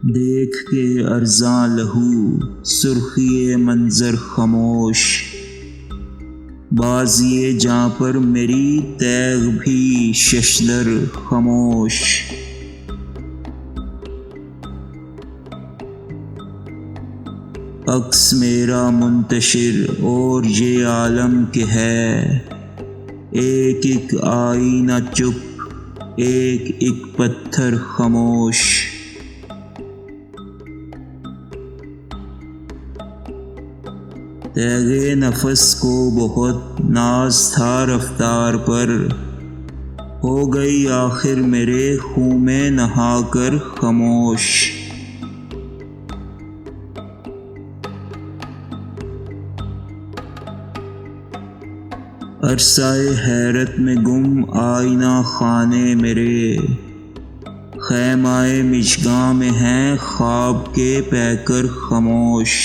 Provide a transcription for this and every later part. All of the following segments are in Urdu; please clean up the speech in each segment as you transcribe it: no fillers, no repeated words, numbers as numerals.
دیکھ کے ارزاں لہو سرخی منظر خاموش، بازیے جاں پر میری تیغ بھی ششدر خاموش۔ عکس میرا منتشر اور یہ عالم کہ ہے، ایک ایک آئینہ چپ، ایک ایک پتھر خاموش۔ تیغ نفس کو بہت ناز تھا رفتار پر، ہو گئی آخر میرے خون میں نہا کر خاموش۔ عرصہ حیرت میں گم آئینہ خانے میرے، خیمہ مژگاں میں ہیں خواب کے پیکر خاموش۔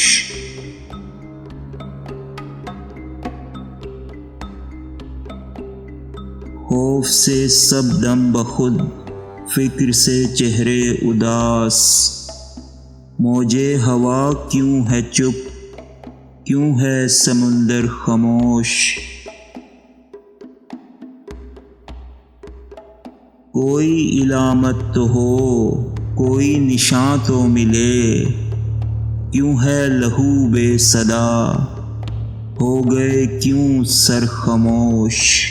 خوف سے سب دم بخود، فکر سے چہرے اداس، موجے ہوا کیوں ہے چپ، کیوں ہے سمندر خاموش۔ کوئی علامت تو ہو، کوئی نشاں تو ملے، کیوں ہے لہو بے صدا، ہو گئے کیوں سر خاموش۔